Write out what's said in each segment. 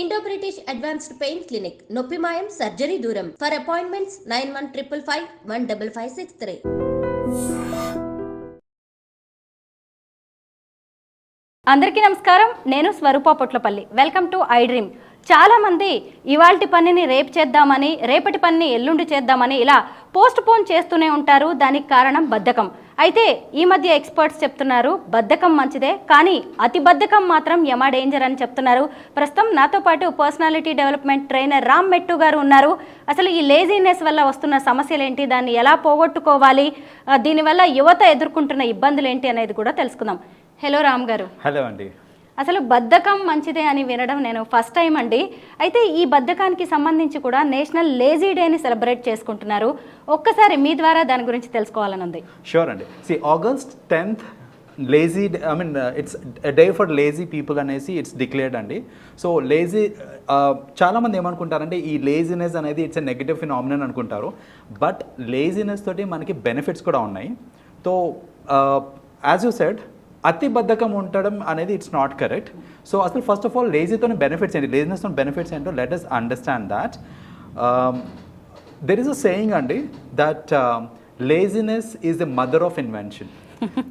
Indo British advanced pain clinic నొప్పి మాయం surgery దూరం ఫర్ అపాయింట్మెంట్స్ 9155515563. అందరికీ నమస్కారం. నేను Swarupa Potlapalli. Welcome to I dream. చాలామంది ఇవాల్టి పనిని రేపు చేద్దామని, రేపటి పనిని ఎల్లుండి చేద్దామని ఇలా పోస్ట్ పోన్ చేస్తూనే ఉంటారు. దానికి కారణం బద్ధకం. అయితే ఈ మధ్య ఎక్స్పర్ట్స్ చెప్తున్నారు బద్ధకం మంచిదే, కానీ అతి బద్ధకం మాత్రం యమా డేంజర్ అని చెప్తున్నారు. ప్రస్తుతం నాతో పాటు పర్సనాలిటీ డెవలప్మెంట్ ట్రైనర్ రామ్ మెట్టు గారు ఉన్నారు. అసలు ఈ లేజీనెస్ వల్ల వస్తున్న సమస్యలు ఏంటి, దాన్ని ఎలా పోగొట్టుకోవాలి, దీనివల్ల యువత ఎదుర్కొంటున్న ఇబ్బందులు ఏంటి అనేది కూడా తెలుసుకుందాం. హలో రామ్ గారు. హలో అండి. అసలు బద్ధకం మంచిదే అని వినడం నేను ఫస్ట్ టైం అండి. అయితే ఈ బద్ధకానికి సంబంధించి కూడా నేషనల్ లేజీ డేని సెలబ్రేట్ చేసుకుంటున్నారు. ఒక్కసారి మీ ద్వారా దాని గురించి తెలుసుకోవాలని ఉంది. షూర్ అండి. August 10th lazy it's day for lazy people అనేసి ఇట్స్ డిక్లేర్డ్ అండి. సో లేజీ చాలామంది ఏమనుకుంటారంటే ఈ లేజినెస్ అనేది ఇట్స్ ఎ నెగటివ్ ఫినామినన్ అనుకుంటారు. బట్ లేజినెస్ తోటి మనకి బెనిఫిట్స్ కూడా ఉన్నాయి. సో యాజ్ యూ సెడ్, అతి బద్ధకం ఉండడం అనేది ఇట్స్ నాట్ కరెక్ట్. సో అసలు ఫస్ట్ ఆఫ్ ఆల్ లేజీతో బెనిఫిట్స్ ఏంటి, లేజినెస్తో బెనిఫిట్స్ ఏంటో let us understand that. There is a saying అండి that laziness is the mother of invention.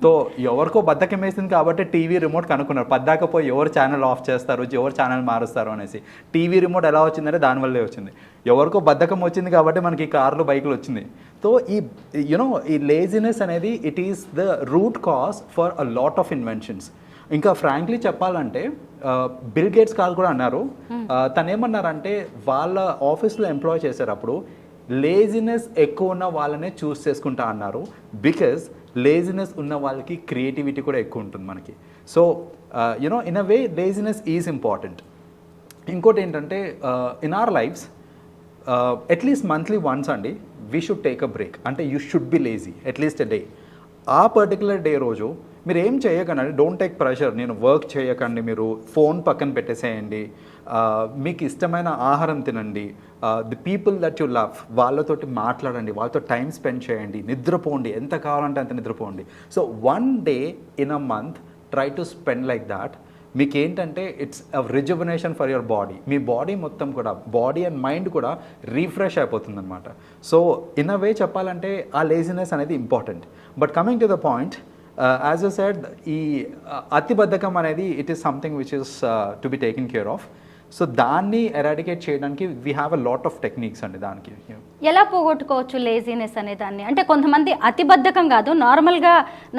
So ఎవరికో బద్ధకం వేసింది కాబట్టి టీవీ రిమోట్ కనుక్కున్నారు. పద్దాకపోయి ఎవరు ఛానల్ ఆఫ్ చేస్తారు, ఎవరు ఛానల్ మారుస్తారు అనేసి. టీవీ రిమోట్ ఎలా వచ్చిందంటే దానివల్లే వచ్చింది. ఎవరికో బద్ధకం వచ్చింది కాబట్టి మనకి కార్లు బైకులు వచ్చింది. సో ఈ ఈ లేజినెస్ అనేది it is the root cause for a lot of inventions. ఇంకా ఫ్రాంక్లీ చెప్పాలంటే బిల్ గేట్స్ కాల్ కూడా అన్నారు. తను ఏమన్నారంటే వాళ్ళ ఆఫీస్లో ఎంప్లాయ్ చేసేటప్పుడు లేజినెస్ ఎక్కువ ఉన్న వాళ్ళనే చూస్ చేసుకుంటా అన్నారు. బికాజ్ లేజినెస్ ఉన్న వాళ్ళకి క్రియేటివిటీ కూడా ఎక్కువ ఉంటుంది మనకి. So in a way laziness is important. ఇంకోటి ఏంటంటే in our lives at least monthly once అండి we should take a break. అంటే you should be lazy at least a day. ఆ పర్టికులర్ డే రోజు మీరు ఏం చేయకండి, డోంట్ టేక్ ప్రెషర్. నేను వర్క్ చేయకండి, మీరు ఫోన్ పక్కన పెట్టేసేయండి, మీకు ఇష్టమైన ఆహారం తినండి, the people that you love వాళ్ళతోటి మాట్లాడండి, వాళ్ళతో టైం స్పెండ్ చేయండి, నిద్రపోండి, ఎంత కావాలంటే అంత నిద్రపోండి. So one day in a month try to spend like that. మీకు ఏంటంటే it's a rejuvenation for your body. మీ బాడీ మొత్తం కూడా, బాడీ అండ్ మైండ్ కూడా రీఫ్రెష్ అయిపోతుంది అనమాట. సో ఇన్ అ వే చెప్పాలంటే ఆ లేజినెస్ అనేది important. But coming to the point, as you said, ఈ అతి బద్ధకం అనేది it is something which is to be taken care of. So దాన్ని ఎరాడికేట్ చేయడానికి we have a lot of techniques అండి. దానికి ఎలా పోగొట్టుకోవచ్చు లేజీనెస్ అనే దాన్ని? అంటే కొంతమంది అతి బద్ధకం కాదు,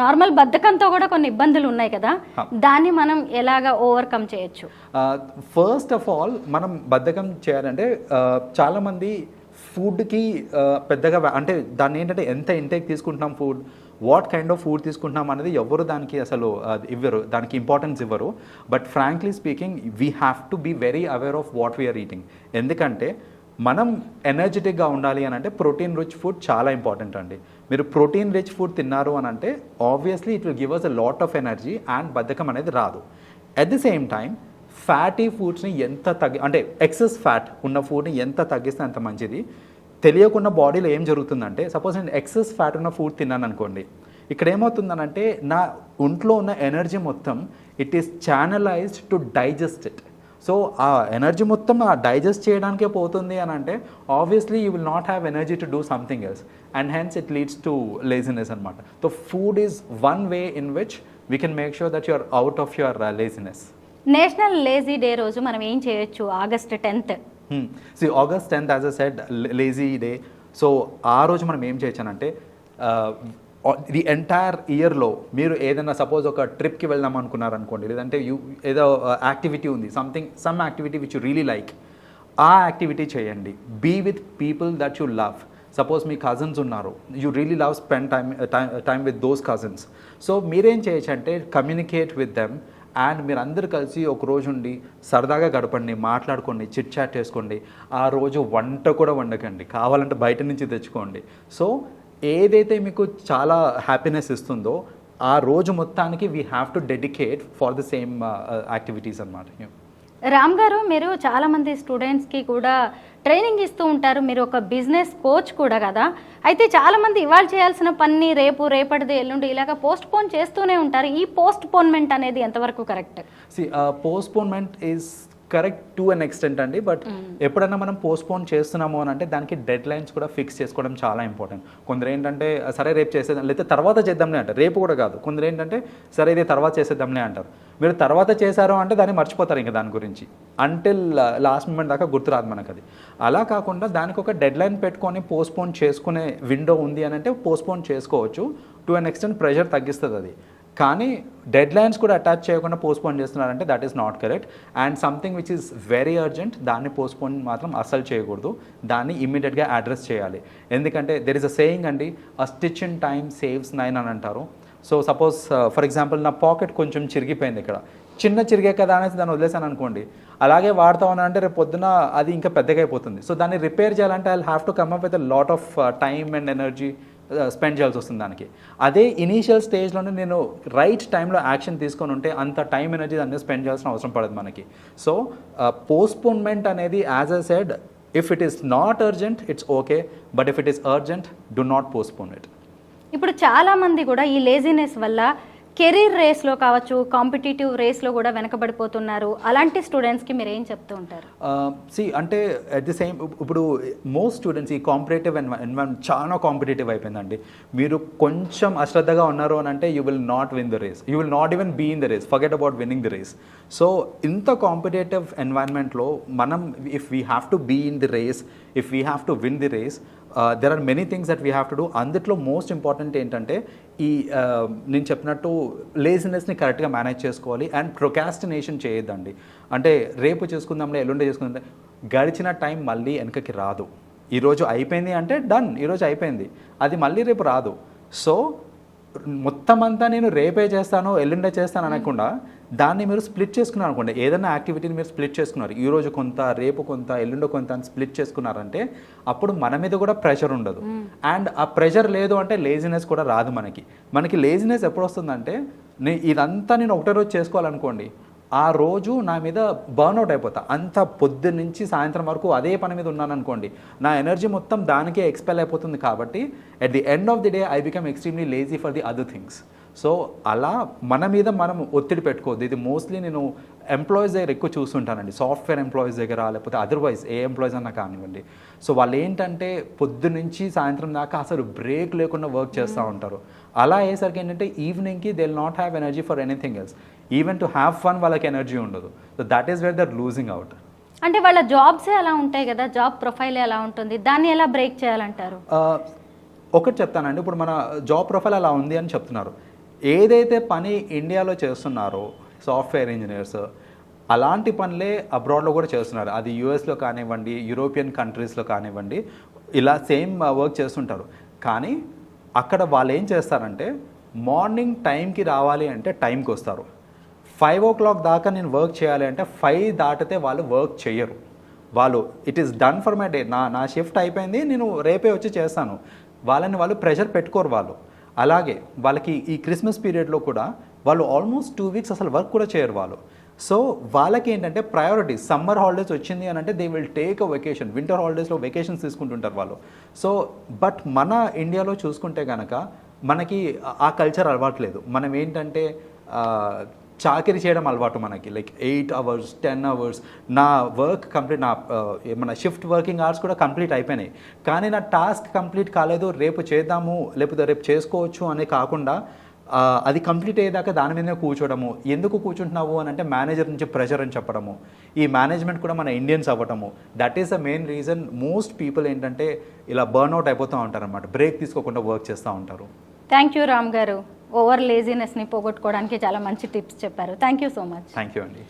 నార్మల్ బద్ధకంతో కూడా కొన్ని ఇబ్బందులు ఉన్నాయి కదా, దాన్ని మనం ఎలాగా ఓవర్కమ్ చేయొచ్చు? ఫస్ట్ ఆఫ్ ఆల్ మనం బద్ధకం చేయాలంటే చాలామంది ఫుడ్కి పెద్దగా అంటే దాన్ని ఏంటంటే ఎంత ఇంటేక్ తీసుకుంటున్నాం, food what kind of food తీసుకుంటున్నాం అనేది ఎవరు దానికి అసలు ఇవ్వరు, దానికి ఇంపార్టెన్స్ ఇవ్వరు. But frankly speaking we have to be very aware of what we are eating. ఎందుకంటే మనం ఎనర్జెటిక్గా ఉండాలి అని అంటే ప్రోటీన్ రిచ్ ఫుడ్ చాలా ఇంపార్టెంట్ అండి. మీరు ప్రోటీన్ రిచ్ ఫుడ్ తిన్నారు అని అంటే obviously it will give us a lot of energy and బద్ధకం అనేది రాదు. At the same time fatty ఫుడ్స్ని ఎంత అంటే ఎక్సెస్ ఫ్యాట్ ఉన్న ఫుడ్ని ఎంత తగ్గిస్తే అంత మంచిది. తెలియకుండా బాడీలో ఏం జరుగుతుందంటే, సపోజ్ నేను ఎక్సెస్ ఫ్యాట్ ఉన్న ఫుడ్ తిన్నాను అనుకోండి, ఇక్కడ ఏమవుతుందనంటే నా ఒంట్లో ఉన్న ఎనర్జీ మొత్తం it is channelised to digest it. So ఆ ఎనర్జీ మొత్తం ఆ డైజెస్ట్ చేయడానికే పోతుంది అని అంటే obviously you will not have energy to do something else and hence it leads to laziness అనమాట. So food is one way in which we can make sure that you are out of your laziness. National lazy day రోజు మనం ఏం చేయొచ్చు? August 10th. August 10th, as I said, lazy day. So ఆ రోజు మనం ఏం చేయొచ్చానంటే the entire ఇయర్లో మీరు ఏదైనా సపోజ్ ఒక ట్రిప్కి వెళ్దాం అనుకున్నారనుకోండి, లేదంటే ఏదో యాక్టివిటీ ఉంది, some activity which you really like, ఆ యాక్టివిటీ చేయండి. Be with people that you love. Suppose మీ కజిన్స్ ఉన్నారు, you really love spend time with those cousins. So మీరేం చేయొచ్చు అంటే కమ్యూనికేట్ విత్ దెమ్ అండ్ మీరు అందరు కలిసి ఒక రోజు ఉండి సరదాగా గడపండి, మాట్లాడుకోండి, చిట్ చాట్ చేసుకోండి. ఆ రోజు వంట కూడా వండకండి, కావాలంటే బయట నుంచి తెచ్చుకోండి. సో ఏదైతే మీకు చాలా హ్యాపీనెస్ ఇస్తుందో ఆ రోజు మొత్తానికి we have to dedicate for the same activities అన్నమాట. రామ్ గారు, మీరు చాలామంది స్టూడెంట్స్కి కూడా ట్రైనింగ్ ఇస్తూ ఉంటారు, మీరు ఒక బిజినెస్ కోచ్ కూడా కదా. అయితే చాలామంది ఇవాళ చేయాల్సిన పని రేపటిది ఎల్లుండి ఇలాగ పోస్ట్ పోన్ చేస్తూనే ఉంటారు. ఈ పోస్ట్ పోన్మెంట్ అనేది ఎంతవరకు correct? Postponement is correct to an extent అండి, బట్ ఎప్పుడైనా మనం పోస్ట్పోన్ చేస్తున్నాము అని అంటే దానికి డెడ్ లైన్స్ కూడా ఫిక్స్ చేసుకోవడం చాలా ఇంపార్టెంట్. కొందరు ఏంటంటే సరే రేపు చేసేద్దాం, లేకపోతే తర్వాత చేద్దాంలే అంటారు. రేపు కూడా కాదు, కొందరు ఏంటంటే సరే ఇది తర్వాత చేసేద్దాంలే అంటారు. మీరు తర్వాత చేశారు అంటే దాన్ని మర్చిపోతారు ఇంకా దాని గురించి, అంటిల్ లాస్ట్ మూమెంట్ దాకా గుర్తురాదు మనకు అది. అలా కాకుండా దానికి ఒక డెడ్ లైన్ పెట్టుకొని పోస్ట్పోన్ చేసుకునే విండో ఉంది అని అంటే పోస్ట్పోన్ చేసుకోవచ్చు. టు అన్ ఎక్స్టెంట్ ప్రెషర్ తగ్గిస్తుంది అది. కానీ డెడ్ లైన్స్ కూడా అటాచ్ చేయకుండా పోస్ట్పోన్ చేస్తున్నారంటే that is not correct. And something which is very urgent దాన్ని పోస్ట్పోన్ మాత్రం అస్సలు చేయకూడదు, దాన్ని ఇమ్మీడియట్గా అడ్రస్ చేయాలి. ఎందుకంటే దెర్ ఇస్ అ సేయింగ్ అండి, అ స్టిచ్ ఇన్ టైమ్ సేవ్స్ 9 అని అంటారు. సో సపోజ్ ఫర్ ఎగ్జాంపుల్ నా పాకెట్ కొంచెం చిరిగిపోయింది, ఇక్కడ చిన్న చిరిగే కదా అనేసి దాన్ని వదిలేసాను అనుకోండి, అలాగే వాడుతా ఉన్నానంటే రేపు పొద్దున అది ఇంకా పెద్దగా అయిపోతుంది. సో దాన్ని రిపేర్ చేయాలంటే I have to come up with a lot of time and energy spend చేయాల్సి వస్తుంది దానికి. అదే ఇనీషియల్ స్టేజ్లోనే నేను రైట్ టైంలో యాక్షన్ తీసుకొని ఉంటే అంత టైం ఎనర్జీ దాన్ని స్పెండ్ చేయాల్సిన అవసరం పడదు మనకి. సో పోస్ట్పోన్మెంట్ అనేది as a said, if it is not urgent it's okay, but if it is urgent do not postpone it. ఇప్పుడు చాలామంది కూడా ఈ లేజినెస్ వల్ల కెరీర్ రేస్లో కావచ్చు, కాంపిటేటివ్ రేస్లో కూడా వెనకబడిపోతున్నారు. అలాంటి స్టూడెంట్స్కి మీరు ఏం చెప్తూ ఉంటారు? అంటే అట్ ది సేమ్ ఇప్పుడు మోస్ట్ స్టూడెంట్స్ ఈ కాంపిటేటివ్ ఎన్వైరన్మెంట్ చాలా కాంపిటేటివ్ అయిపోయిందండి. మీరు కొంచెం అశ్రద్ధగా ఉన్నారు అని అంటే you will not win the race, you will not even be in the race, forget about winning the race. So ఇంత కాంపిటేటివ్ ఎన్వైరన్మెంట్లో మనం if we have to be in the race, if we have to win the race, there are many things that we have to do. అందులో most important ఏంటంటే ఈ నేను చెప్పినట్టు లేజినెస్ని కరెక్ట్గా manage చేసుకోవాలి అండ్ ప్రొకాస్టినేషన్ చేయొద్దండి. అంటే రేపు చేసుకుందాంలే, ఎల్లుండి చేసుకుందాం, గడిచిన టైం మళ్ళీ వెనకకి రాదు. ఈరోజు అయిపోయింది అంటే డన్, ఈరోజు అయిపోయింది, అది మళ్ళీ రేపు రాదు. సో మొత్తం అంతా నేను రేపే చేస్తాను ఎల్లుండే చేస్తాను అనకుండా దాన్ని మీరు స్ప్లిట్ చేసుకున్నారు అనుకోండి, ఏదైనా యాక్టివిటీని మీరు స్ప్లిట్ చేసుకున్నారు, ఈరోజు కొంత రేపు కొంత ఎల్లుండో కొంత అని స్ప్లిట్ చేసుకున్నారంటే అప్పుడు మన మీద కూడా ప్రెషర్ ఉండదు. అండ్ ఆ ప్రెషర్ లేదు అంటే లేజినెస్ కూడా రాదు మనకి లేజినెస్ ఎప్పుడు వస్తుందంటే ఇదంతా నేను ఒకటే రోజు చేసుకోవాలనుకోండి, ఆ రోజు నా మీద బర్న్అవుట్ అయిపోతా. అంత పొద్దు నుంచి సాయంత్రం వరకు అదే పని మీద ఉన్నాను అనుకోండి, నా ఎనర్జీ మొత్తం దానికే ఎక్స్పెల్ అయిపోతుంది. కాబట్టి at the end of the day I become extremely lazy for the other things. So అలా మన మీద మనం ఒత్తిడి పెట్టుకోవద్దు. ఇది మోస్ట్లీ నేను ఎంప్లాయీస్ దగ్గర ఎక్కువ చూస్తుంటానండి, సాఫ్ట్వేర్ ఎంప్లాయీస్ దగ్గర లేకపోతే అదర్వైజ్ ఏ ఎంప్లాయీస్ అన్నా కానివ్వండి. సో వాళ్ళు ఏంటంటే పొద్దు నుంచి సాయంత్రం దాకా అసలు బ్రేక్ లేకుండా వర్క్ చేస్తూ ఉంటారు. అలా అయ్యేసరికి ఏంటంటే ఈవినింగ్కి they will not have energy for anything else, even to have fun వాళ్ళకి ఎనర్జీ ఉండదు. So that is where they're losing out. అంటే వాళ్ళ జాబ్సే అలా ఉంటాయి కదా, జాబ్ ప్రొఫైలే అలా ఉంటుంది, దాన్ని ఎలా బ్రేక్ చేయాలంటారు? ఒకటి చెప్తానండి, ఇప్పుడు మన జాబ్ ప్రొఫైల్ అలా ఉంది అని చెప్తున్నారు. ఏదైతే పని ఇండియాలో చేస్తున్నారో సాఫ్ట్వేర్ ఇంజనీర్స్, అలాంటి పనులే అబ్రాడ్లో కూడా చేస్తున్నారు. అది యూఎస్లో కానివ్వండి, యూరోపియన్ కంట్రీస్లో కానివ్వండి, ఇలా సేమ్ వర్క్ చేస్తుంటారు. కానీ అక్కడ వాళ్ళు ఏం చేస్తారంటే మార్నింగ్ టైంకి రావాలి అంటే టైంకి వస్తారు. 5 o'clock దాకా నేను వర్క్ చేయాలి అంటే 5 దాటితే వాళ్ళు వర్క్ చేయరు. వాళ్ళు it is done for my day, నా షిఫ్ట్ అయిపోయింది, నేను రేపే వచ్చి చేస్తాను. వాళ్ళు ప్రెషర్ పెట్టుకోరు వాళ్ళు. అలాగే వాళ్ళకి ఈ క్రిస్మస్ పీరియడ్లో కూడా వాళ్ళు ఆల్మోస్ట్ 2 weeks అసలు వర్క్ కూడా చేయరు వాళ్ళు. సో వాళ్ళకి ఏంటంటే ప్రయారిటీ, సమ్మర్ హాలిడేస్ వచ్చింది అని అంటే they will take a vacation, winter హాలిడేస్లో వెకేషన్స్ తీసుకుంటుంటారు వాళ్ళు. సో బట్ మన ఇండియాలో చూసుకుంటే కనుక మనకి ఆ కల్చర్ అలవాట్లేదు. మనం ఏంటంటే చాకరీ చేయడం అలవాటు మనకి, లైక్ 8 hours 10 hours నా వర్క్ కంప్లీట్, మన షిఫ్ట్ వర్కింగ్ అవర్స్ కూడా కంప్లీట్ అయిపోయినాయి, కానీ నా టాస్క్ కంప్లీట్ కాలేదు, రేపు చేద్దాము లేకపోతే రేపు చేసుకోవచ్చు అని కాకుండా అది కంప్లీట్ అయ్యేదాకా దాని మీదనే కూర్చోవడము. ఎందుకు కూర్చుంటున్నావు అని అంటే మేనేజర్ నుంచి ప్రెషర్ అని చెప్పడము. ఈ మేనేజ్మెంట్ కూడా మన ఇండియన్స్ అవ్వటము, that is the main reason. Most people ఏంటంటే ఇలా బర్న్అవుట్ అయిపోతూ ఉంటారు అన్నమాట, బ్రేక్ తీసుకోకుండా వర్క్ చేస్తూ ఉంటారు. థ్యాంక్ యూ రామ్ గారు, ఓవర్ లేజినెస్ని పోగొట్టుకోవడానికి చాలా మంచి టిప్స్ చెప్పారు. Thank you so much. Thank you అండి.